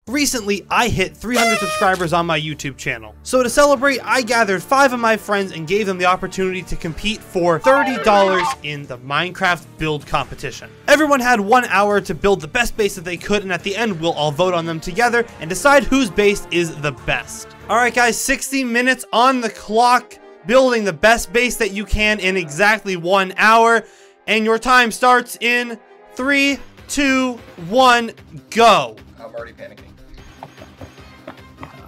Recently, I hit 300 subscribers on my YouTube channel. So to celebrate, I gathered 5 of my friends and gave them the opportunity to compete for $30 in the Minecraft build competition. Everyone had 1 hour to build the best base that they could, and at the end, we'll all vote on them together and decide whose base is the best. Alright guys, 60 minutes on the clock, building the best base that you can in exactly 1 hour, and your time starts in 3, 2, 1, go. I'm already panicking.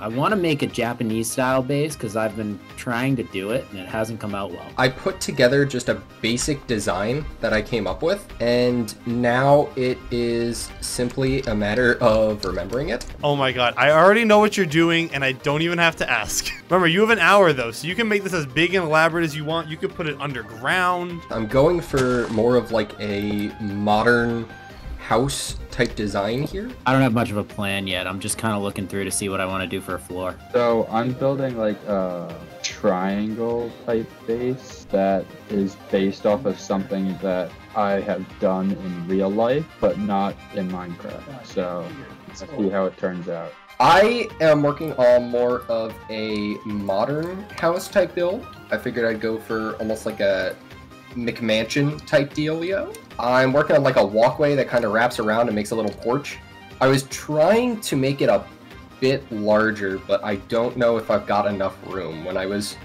I want to make a Japanese style base because I've been trying to do it and it hasn't come out well. I put together just a basic design that I came up with, and now it is simply a matter of remembering it. Oh my god, I already know what you're doing and I don't even have to ask. Remember, you have an hour though, so you can make this as big and elaborate as you want. You could put it underground. I'm going for more of like a modern house type design here. I don't have much of a plan yet. I'm just kind of looking through to see what I want to do for a floor. So I'm building like a triangle type base that is based off of something that I have done in real life, but not in Minecraft. So let's see how it turns out. I am working on more of a modern house type build. I figured I'd go for almost like a McMansion type dealio. I'm working on like a walkway that kind of wraps around and makes a little porch. I was trying to make it a bit larger, but I don't know if I've got enough room. When I was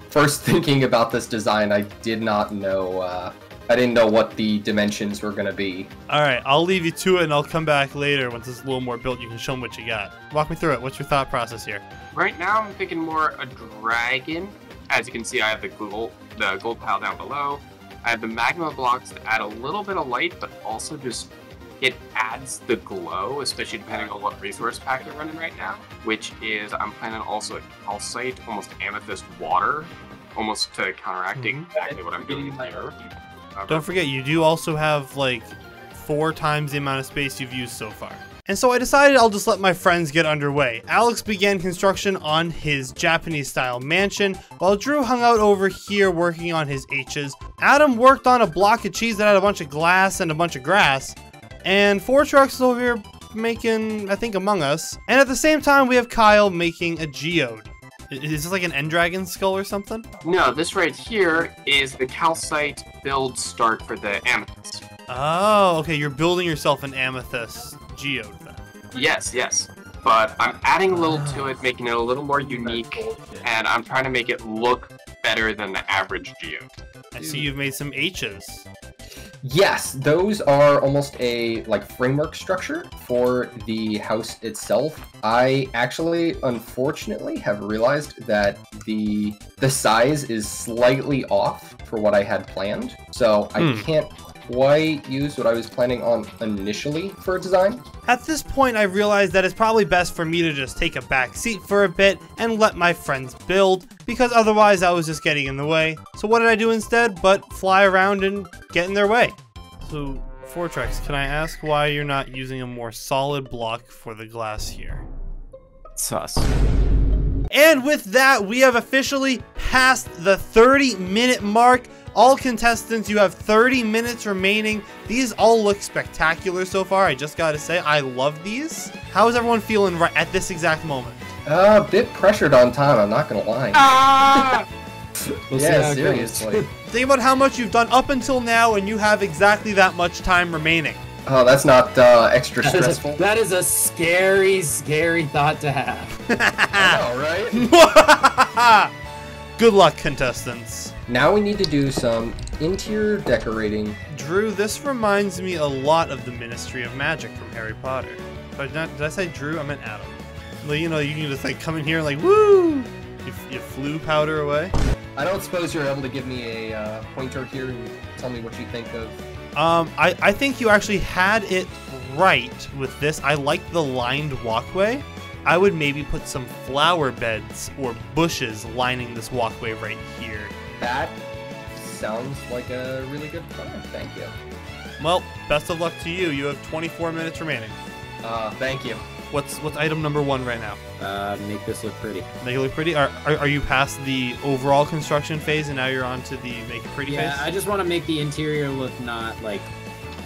first thinking about this design, I did not know, I didn't know what the dimensions were going to be. Alright, I'll leave you to it and I'll come back later once it's a little more built. You can show them what you got. Walk me through it. What's your thought process here? Right now I'm thinking more a dragon. As you can see, I have the gold pile down below. I have the magma blocks to add a little bit of light, but also just it adds the glow, especially depending on what resource pack you're running right now, which is I'm planning also a calcite, almost amethyst water, almost to counteract exactly what I'm doing here. Don't forget, you do also have like 4 times the amount of space you've used so far. And so I decided I'll just let my friends get underway. Alex began construction on his Japanese-style mansion, while Drew hung out over here working on his H's. Adam worked on a block of cheese that had a bunch of glass and a bunch of grass. And 4 Trucks is over here making, I think, Among Us. And at the same time, we have Kyle making a geode. Is this like an end dragon skull or something? No, this right here is the calcite build start for the amethyst. Oh, okay, you're building yourself an amethyst geode then. Yes, yes. But I'm adding a little to it, making it a little more unique, and I'm trying to make it look better than the average geode. I see you've made some H's. Yes, those are almost a like framework structure for the house itself. I actually, unfortunately, have realized that the size is slightly off for what I had planned, so I can't quite use what I was planning on initially for a design. At this point, I realized that it's probably best for me to just take a back seat for a bit and let my friends build, because otherwise I was just getting in the way. So what did I do instead but fly around and get in their way? So, Fortrex, can I ask why you're not using a more solid block for the glass here? Sus. And with that, we have officially passed the 30-minute mark. All contestants, you have 30 minutes remaining. These all look spectacular so far. I just gotta say, I love these. How is everyone feeling right at this exact moment? A bit pressured on time, I'm not gonna lie. We'll yeah, seriously. Think about how much you've done up until now, and you have exactly that much time remaining. Oh, that's not extra stressful. That is a scary, scary thought to have. I know, right? Good luck, contestants. Now we need to do some interior decorating. Drew, this reminds me a lot of the Ministry of Magic from Harry Potter. Did I say Drew? I meant Adam. Well, you know, you can just like come in here and like, woo! You flew powder away. I don't suppose you're able to give me a pointer here and tell me what you think of. I think you actually had it right with this. I like the lined walkway. I would maybe put some flower beds or bushes lining this walkway right here. That sounds like a really good plan. Thank you. Well, best of luck to you. You have 24 minutes remaining. Thank you. What's item number 1 right now? Make this look pretty. Make it look pretty? Are you past the overall construction phase and now you're on to the make it pretty phase? Yeah, I just want to make the interior look not like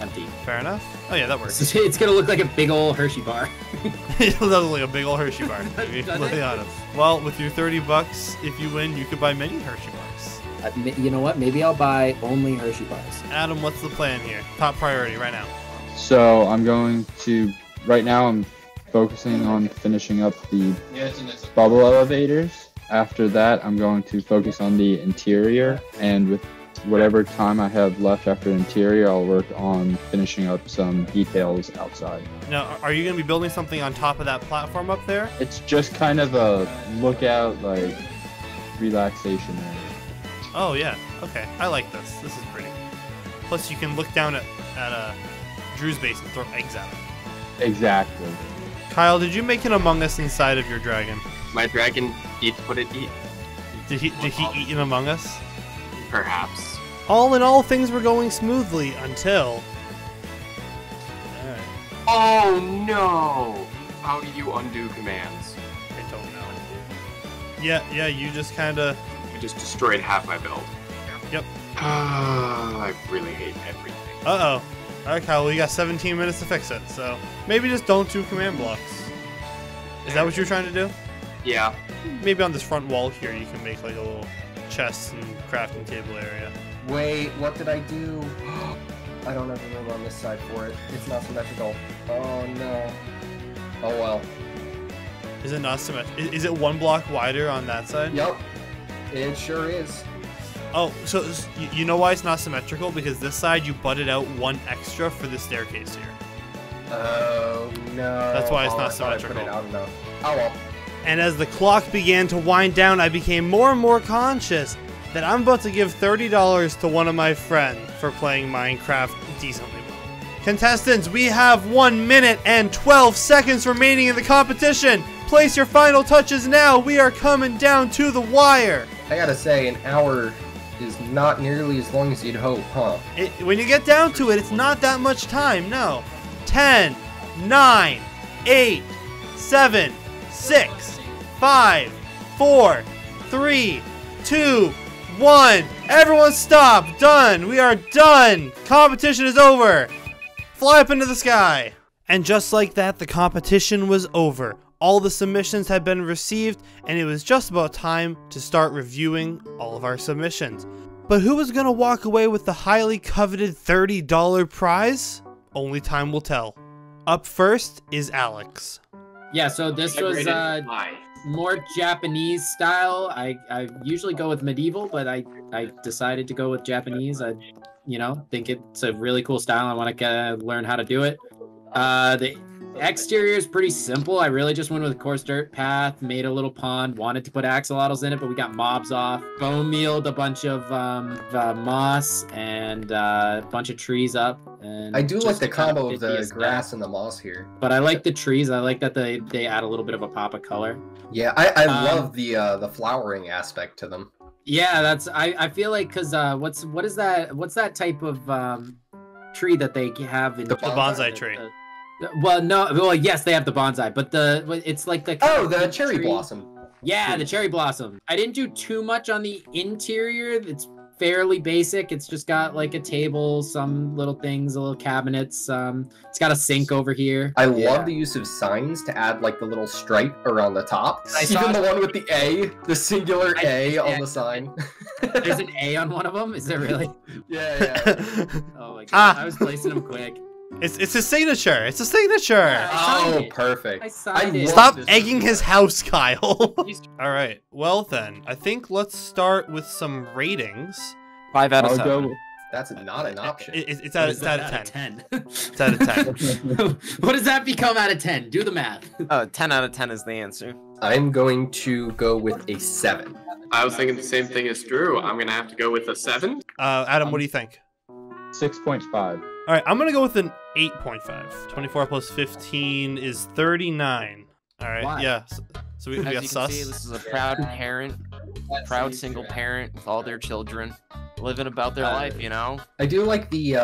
empty. Fair enough. Oh yeah, that works. It's gonna look like a big old Hershey bar. It does like a big old Hershey bar, to be completely honest. Well, with your $30, if you win, you could buy many Hershey bars. You know what? Maybe I'll buy only Hershey bars. Adam, what's the plan here? Top priority right now. So I'm going to, right now I'm focusing on finishing up the bubble elevators. After that, I'm going to focus on the interior, and with whatever time I have left after interior, I'll work on finishing up some details outside. Now, are you going to be building something on top of that platform up there? It's just kind of a lookout, like, relaxation area. Oh, yeah. Okay. I like this. This is pretty. Plus, you can look down at Drew's base and throw eggs at him. Exactly. Kyle, did you make an Among Us inside of your dragon? My dragon eats what it eats. Did he eat an Among Us? Perhaps. All in all, things were going smoothly until... Alright. Oh no! How do you undo commands? I don't know. Yeah, you just kinda... You just destroyed half my build. Yep. I really hate everything. Uh-oh. Alright, Kyle, well, you got 17 minutes to fix it, so... Maybe just don't do command blocks. Is that what you're trying to do? Yeah. Maybe on this front wall here, you can make like a little chest and crafting table area. Wait, what did I do? I don't have a room on this side for it. It's not symmetrical. Oh no. Oh well. Is it not symmetrical? Is it one block wider on that side? Yep. It sure is. Oh, so you know why it's not symmetrical? Because this side you butted out one extra for the staircase here. Oh no. That's why it's not I thought I put symmetrical. it out enough. Oh well. And as the clock began to wind down, I became more and more conscious that I'm about to give $30 to one of my friends for playing Minecraft decently well. Contestants, we have 1 minute and 12 seconds remaining in the competition. Place your final touches now. We are coming down to the wire. I gotta say, an hour is not nearly as long as you'd hope, huh? When you get down to it, it's not that much time, no. 10, 9, 8, 7, 6, 5, 4, 3, 2, 1. Everyone stop. Done. We are done. Competition is over. Fly up into the sky. And just like that, the competition was over. All the submissions had been received, and it was just about time to start reviewing all of our submissions. But who was going to walk away with the highly coveted $30 prize? Only time will tell. Up first is Alex. Yeah, so this was more Japanese style. I usually go with medieval, but I decided to go with Japanese. I think it's a really cool style. I want to learn how to do it. The exterior is pretty simple. I really just went with a coarse dirt path, made a little pond, wanted to put axolotls in it, but we got mobs off. Bone mealed a bunch of moss and a bunch of trees up. And I do like the combo of the grass and the moss here. But I like the trees. I like that they add a little bit of a pop of color. Yeah, I love the flowering aspect to them. Yeah, that's I feel like because what's that type of tree that they have in the bonsai tree. Yes, they have the bonsai, but it's like the the cherry blossom. Yeah, the cherry blossom. I didn't do too much on the interior. It's fairly basic. It's just got like a table, some little things, little cabinets. It's got a sink over here. I love the use of signs to add like the little stripe around the top. Even the one with the A, the singular A on the sign. There's an A on one of them? Is there really? Yeah. Oh my god, I was placing them quick. It's a signature. It's a signature. Yeah, perfect. I signed it. Stop egging his house, Kyle. All right. Well then, I think let's start with some ratings. 5 out of 7. That's not an option. It's out of 10. 10. It's out of 10. What does that become out of 10? Do the math. 10 out of 10 is the answer. I'm going to go with a 7. I was thinking the same thing as Drew. I'm gonna have to go with a 7. Adam, what do you think? 6.5. All right, I'm gonna go with an 8.5. 24 plus 15 is 39. All right, Why? yeah. So we As got you can sus. see, this is a proud parent, proud single parent with all their children. living about their life, you know? I do like the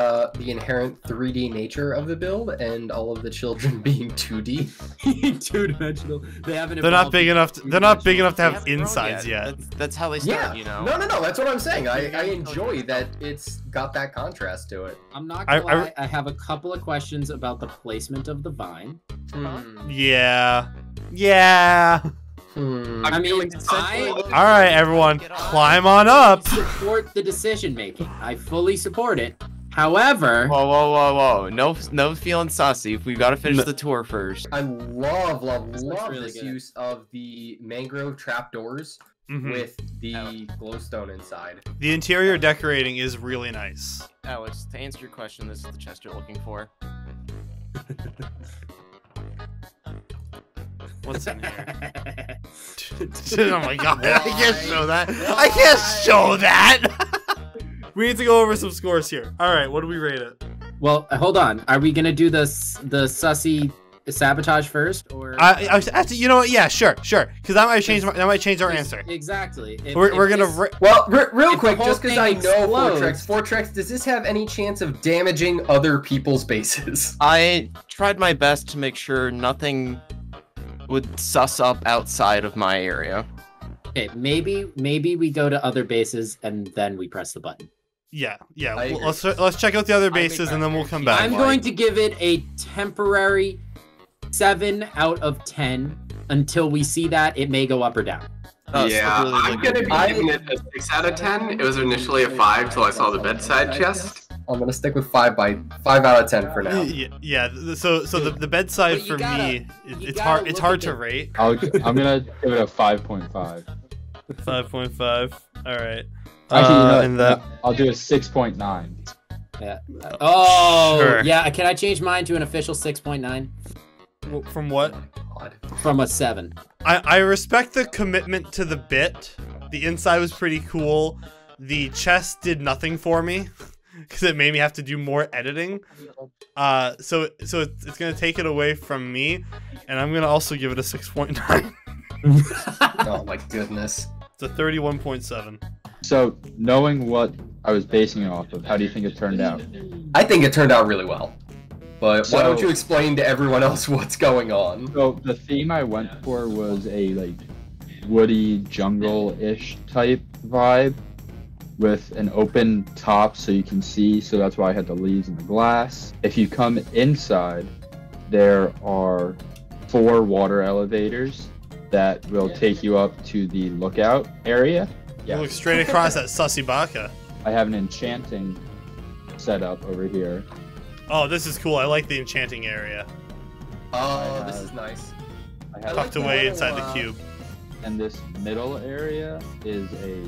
inherent 3D nature of the build and all of the children being 2D. Two-dimensional. They haven't. They're not big enough. They're not big enough to have They haven't grown insides yet. That's how they start, Yeah. you know? No. That's what I'm saying. I enjoy that it's got that contrast to it. I'm not gonna lie. I have a couple of questions about the placement of the vine. Yeah. Yeah. I mean, All right, everyone, climb on up. Support the decision making. I fully support it. However, Whoa. No feeling sussy. We've got to finish the tour first. I love really this good. use of the mangrove trapdoors with the glowstone inside. The interior decorating is really nice. Alex, to answer your question, this is the chest you're looking for. What's in here? Oh my god, I can't show that. I can't show that. We need to go over some scores here. All right, what do we rate it? well, hold on. Are we gonna do the sussy sabotage first, or? Actually, you know what? Yeah, sure. Because that might change our answer. Exactly. We're gonna. Well, real if quick, the just whole because I thing know explodes- Fortrex, does this have any chance of damaging other people's bases? I tried my best to make sure nothing would suss up outside of my area. Okay, maybe we go to other bases and then we press the button. Yeah. I agree. Let's check out the other bases and then we'll come back. I'm going to give it a temporary 7 out of 10 until we see that it may go up or down. Yeah, really I'm gonna be giving it a 6 out of 10. It was initially a 5 till I saw the bedside chest. I'm gonna stick with 5 out of 10 for now. Yeah. So the bedside But you for gotta- me, you it's gotta hard. It's look hard at to the- rate. I'm gonna give it a 5.5. 5.5. All right. Actually, you know, and that. I'll do a 6.9. Yeah. Oh, Sure. yeah. Can I change mine to an official 6.9 From what? God. from a 7? I respect the commitment to the bit. The inside was pretty cool. The chest did nothing for me because it made me have to do more editing. So it's gonna take it away from me, and I'm gonna also give it a 6.9. Oh my goodness. It's a 31.7. So, knowing what I was basing it off of, how do you think it turned out? I think it turned out really well. But why don't So- you explain to everyone else what's going on? So, the theme I went for was a, like, woody, jungle-ish type vibe with an open top so you can see, so that's why I had the leaves and the glass. If you come inside, there are 4 water elevators that will take you up to the lookout area. You look straight across at Sussy Baka. I have an enchanting setup over here. Oh, this is cool. I like the enchanting area. Oh, this is nice. I have Tucked away inside the cube. And this middle area is a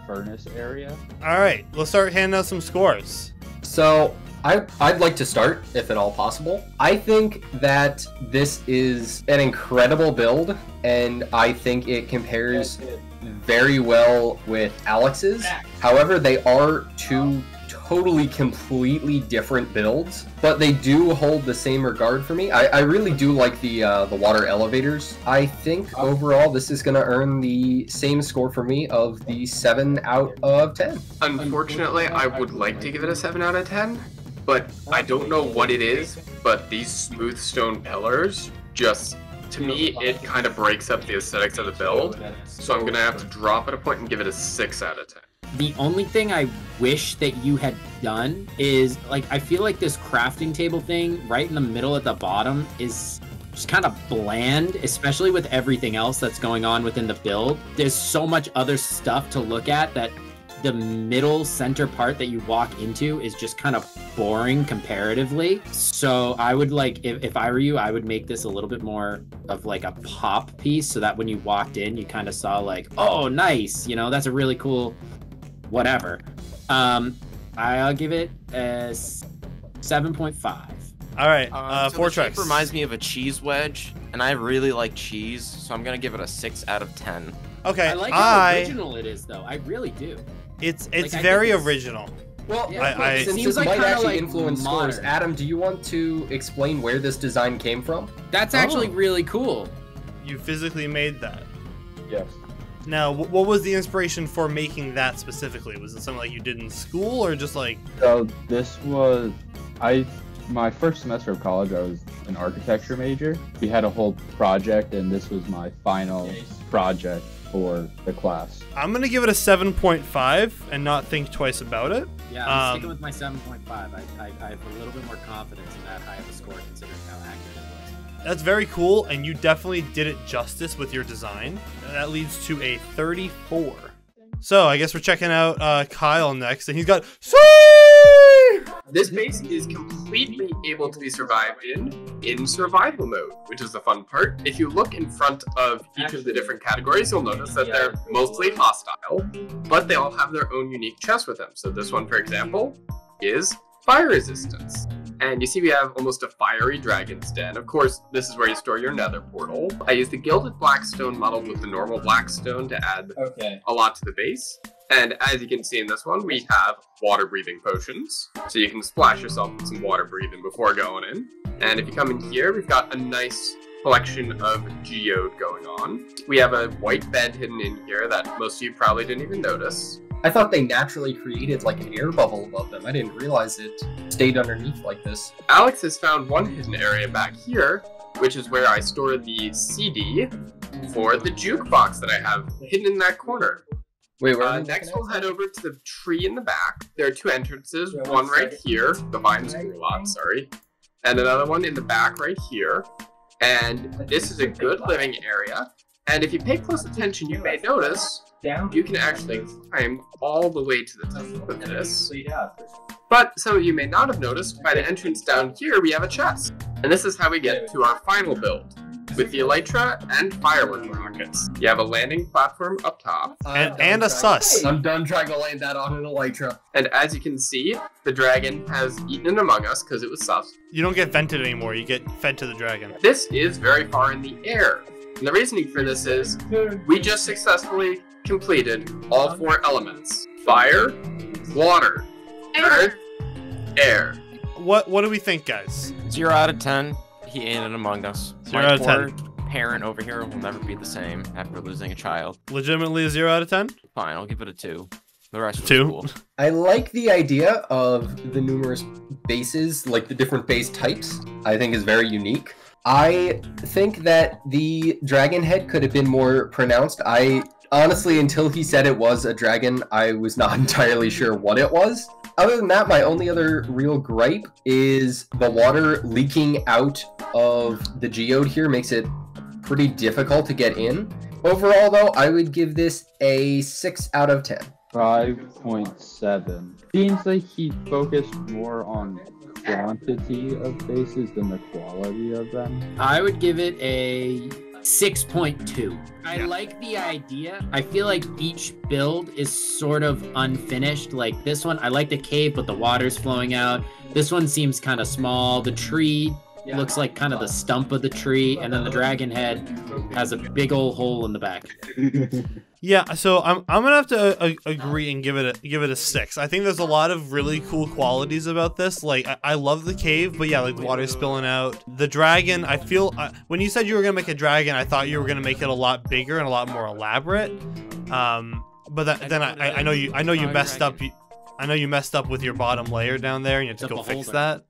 furnace area. All right, let's start handing out some scores. So, I'd like to start, if at all possible. I think that this is an incredible build, and I think it compares very well with Alex's. However, they are 2 totally, completely different builds, but they do hold the same regard for me. I really do like the water elevators. I think overall this is going to earn the same score for me of the 7 out of 10. Unfortunately, I would like to give it a 7 out of 10, but I don't know what it is, but these smooth stone pillars just, to me, it kind of breaks up the aesthetics of the build, so I'm going to have to drop it a point and give it a 6 out of 10. The only thing I wish that you had done is, like, I feel like this crafting table thing right in the middle at the bottom is just kind of bland, especially with everything else that's going on within the build. There's so much other stuff to look at that the middle center part that you walk into is just kind of boring comparatively. So I would, like, if I were you, I would make this a little bit more of like a pop piece so that when you walked in, you kind of saw like, oh, nice, you know, that's a really cool whatever. I'll give it a 7.5. All right, So the shape Fortrex. reminds me of a cheese wedge, and I really like cheese, so I'm gonna give it a 6 out of 10. Okay, I like how original it is, though. I really do. It's Like, I very think it's- original. Well, Yeah, since seems this like might kinda actually like influence modern. scores, Adam, do you want to explain where this design came from? That's actually really cool. You physically made that. Yes. Now, what was the inspiration for making that specifically? Was it something like you did in school, or just like? So this was my first semester of college. I was an architecture major. We had a whole project, and this was my final project for the class. I'm gonna give it a 7.5 and not think twice about it. Yeah, I'm sticking with my 7.5. I have a little bit more confidence in that high of a score considering how accurate it was. That's very cool, and you definitely did it justice with your design. That leads to a 34. So I guess we're checking out Kyle next, and he's got This base is completely able to be survived in survival mode, which is the fun part. If you look in front of each of the different categories, you'll notice that they're mostly hostile, but they all have their own unique chests with them. So this one, for example, is fire resistance. And you see we have almost a fiery dragon's den. Of course, this is where you store your nether portal. I used the gilded blackstone muddled with the normal blackstone to add a lot to the base. And as you can see in this one, we have water breathing potions. So you can splash yourself with some water breathing before going in. And if you come in here, we've got a nice collection of geode going on. We have a white bed hidden in here that most of you probably didn't even notice. I thought they naturally created like an air bubble above them. I didn't realize it stayed underneath like this. Alex has found one hidden area back here, which is where I store the CD for the jukebox that I have hidden in that corner. Wait, where next we'll head over to the tree in the back. There are two entrances, one right here, behind the school lot, sorry, and another one in the back right here. And this is a good living area. And if you pay close attention, you may notice you can actually climb all the way to the top of this. But some of you may not have noticed, by the entrance down here, we have a chest. And this is how we get to our final build, with the elytra and firework rockets. You have a landing platform up top. and a sus. I'm done trying to land that on an elytra. And as you can see, the dragon has eaten an Among Us because it was sus. You don't get vented anymore. You get fed to the dragon. This is very far in the air. And the reasoning for this is, we just successfully completed all 4 elements. Fire, water, earth, air. What do we think, guys? 0 out of 10. He ate it among us. 0 out of 10. Poor parent over here will never be the same after losing a child. Legitimately a 0 out of 10? Fine, I'll give it a 2. The rest was 2. cool. I like the idea of the numerous bases, like the different base types. I think is very unique. I think that the dragon head could have been more pronounced. I honestly, until he said it was a dragon, I was not entirely sure what it was. Other than that, my only other real gripe is the water leaking out of the geode here makes it pretty difficult to get in. Overall, though, I would give this a 6 out of 10. 5.7. Seems like he focused more on quantity of bases than the quality of them. I would give it a 6.2. I like the idea. I feel like each build is sort of unfinished. Like this one, I like the cave, but the water's flowing out. This one seems kind of small. The tree looks like kind of the stump of the tree, and then the dragon head has a big old hole in the back. Yeah, so I'm gonna have to agree and give it a 6. I think there's a lot of really cool qualities about this. Like I love the cave, but yeah, like the water's spilling out. The dragon, I feel when you said you were gonna make a dragon, I thought you were gonna make it a lot bigger and a lot more elaborate. But then I know you messed up. I know you messed up with your bottom layer down there, and you have to go fix that.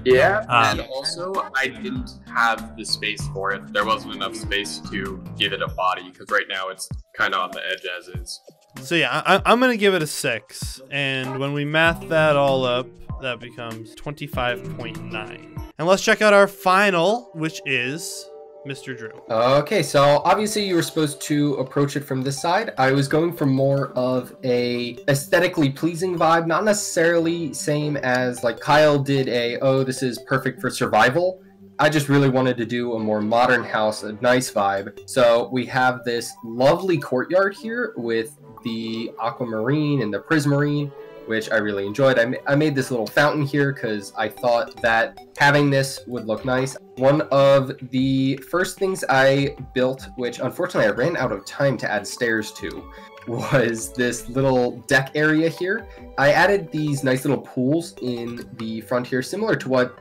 Yeah, and also I didn't have the space for it. There wasn't enough space to give it a body, because right now it's kind of on the edge as is. So yeah, I'm going to give it a 6. And when we math that all up, that becomes 25.9. And let's check out our final, which is Mr. Drew. Okay, so obviously you were supposed to approach it from this side. I was going for more of a aesthetically pleasing vibe, not necessarily same as like Kyle did this is perfect for survival. I just really wanted to do a more modern house, a nice vibe. So we have this lovely courtyard here with the aquamarine and the prismarine, which I really enjoyed. I made this little fountain here because I thought that having this would look nice. One of the first things I built, which unfortunately I ran out of time to add stairs to, was this little deck area here. I added these nice little pools in the front here, similar to what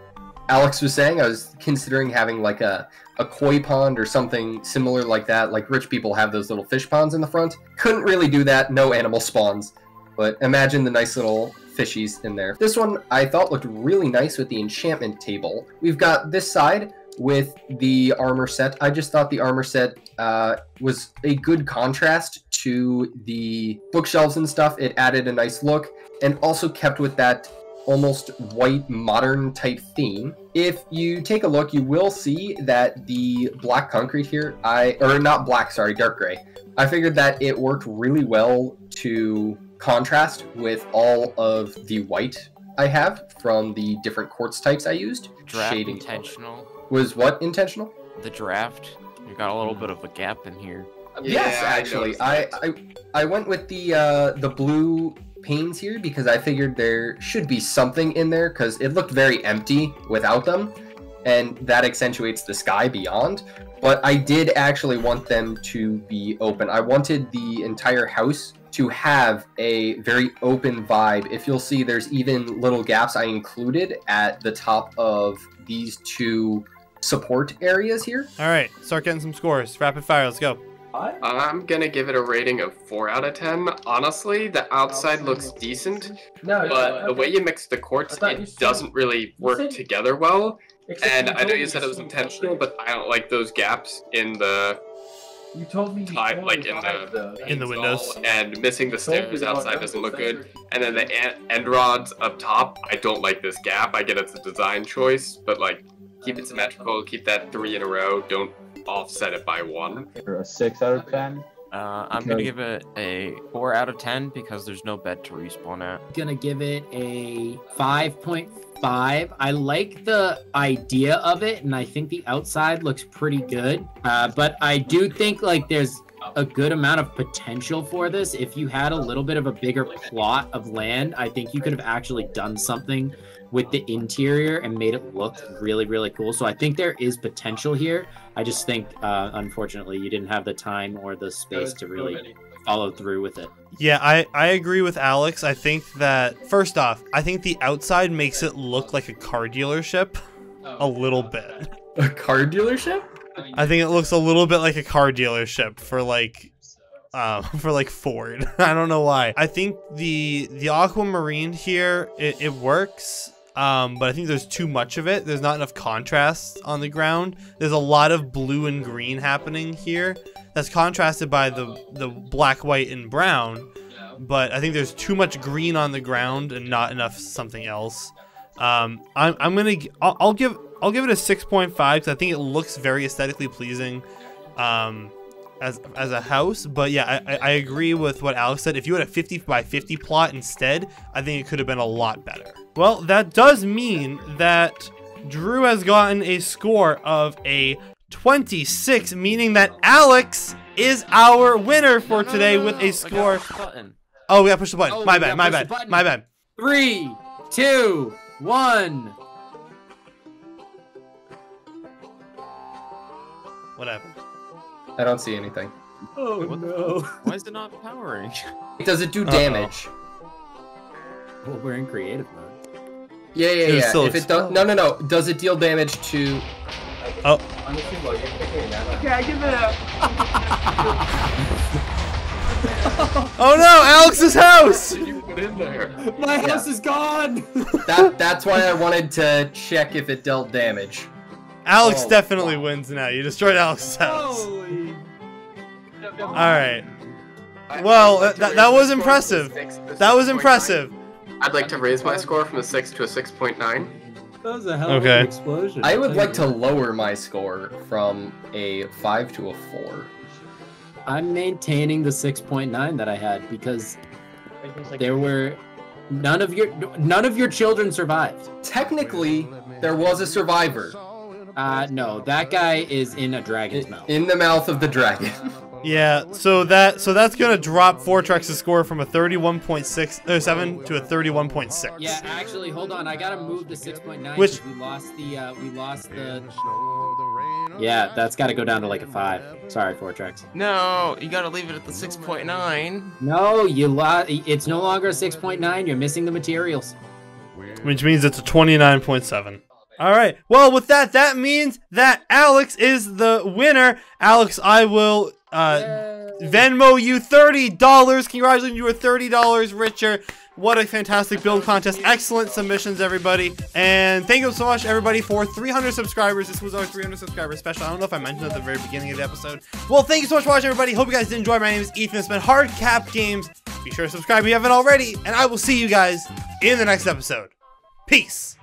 Alex was saying. I was considering having like a a koi pond or something similar like that. Like rich people have those little fish ponds in the front. Couldn't really do that, no animal spawns. But imagine the nice little fishies in there. This one I thought looked really nice with the enchantment table. We've got this side with the armor set. I just thought the armor set was a good contrast to the bookshelves and stuff. It added a nice look and also kept with that almost white modern type theme. If you take a look, you will see that the black concrete here, dark gray. I figured that it worked really well to contrast with all of the white I have from the different quartz types I used. Draft Shading intentional. was what intentional? The draft. You got a little bit of a gap in here. Yes, actually, I went with the blue panes here because I figured there should be something in there because it looked very empty without them, and that accentuates the sky beyond. But I did actually want them to be open. I wanted the entire house to have a very open vibe. If you'll see, there's even little gaps I included at the top of these two support areas here. All right, start getting some scores. Rapid fire, let's go. I'm gonna give it a rating of 4 out of 10. Honestly, the outside looks decent, but the way you mix the quartz, it doesn't really work together well. And I know you said it was intentional, but I don't like those gaps in the in the windows. And missing the stairs outside doesn't look good. And then the end rods up top, I don't like this gap. I get it's a design choice, but like keep it symmetrical, keep that 3 in a row, don't offset it by 1. Or a 6 out of 10. I'm gonna give it a 4 out of 10 because there's no bed to respawn at. Gonna give it a 5.5. I like the idea of it, and I think the outside looks pretty good. But I do think like there's a good amount of potential for this. If you had a little bit of a bigger plot of land, I think you could have actually done something with the interior and made it look really, really cool. So I think there is potential here. I just think, unfortunately, you didn't have the time or the space to really follow through with it. Yeah, I agree with Alex. I think that, first off, I think the outside makes it look like a car dealership a little bit. A car dealership? I think it looks a little bit like a car dealership for like Ford. I don't know why. I think the aquamarine here, it works. But I think there's too much of it. There's not enough contrast on the ground. There's a lot of blue and green happening here. That's contrasted by the black, white, and brown. But I think there's too much green on the ground and not enough something else. I'll give it a 6.5 because I think it looks very aesthetically pleasing as a house. But yeah, I agree with what Alex said. If you had a 50 by 50 plot instead, I think it could have been a lot better. Well, that does mean that Drew has gotten a score of a 26, meaning that Alex is our winner for today with a score. Oh, we gotta push the button. My bad. 3, 2, 1. What happened? I don't see anything. Oh no. Why is it not powering? Does it do damage? Well, we're in creative mode. Yeah. If it does, no. Does it deal damage to? Oh. Okay, I give it a. Oh no, Alex's house! What did you put in there? My house is gone. That's why I wanted to check if it dealt damage. Alex definitely wins now. You destroyed Alex's house. Holy. All right. Well, that was impressive. That was impressive. I'd like to raise my score from a 6 to a 6.9. That was a hell of an explosion. I would like to lower my score from a 5 to a 4. I'm maintaining the 6.9 that I had because there were none of your children survived. Technically, there was a survivor. No, that guy is in a dragon's mouth. In the mouth of the dragon. Yeah, so that's gonna drop Fortrex's score from a 31.7 to a 31.6. Yeah, actually, hold on. I gotta move the 6.9. Which we lost the. Yeah, that's gotta go down to like a 5. Sorry, Fortrex. No, you gotta leave it at the 6.9. No, it's no longer a 6.9. You're missing the materials. which means it's a 29.7. All right. Well, with that, that means that Alex is the winner. Alex, I will Venmo you $30. Congratulations, you are $30 richer. What a fantastic build contest. Excellent submissions, everybody. And thank you so much, everybody, for 300 subscribers. This was our 300 subscriber special. I don't know if I mentioned it at the very beginning of the episode. Well, thank you so much for watching, everybody. Hope you guys did enjoy. My name is Ethan. It's been HardCap Games. Be sure to subscribe if you haven't already. And I will see you guys in the next episode. Peace.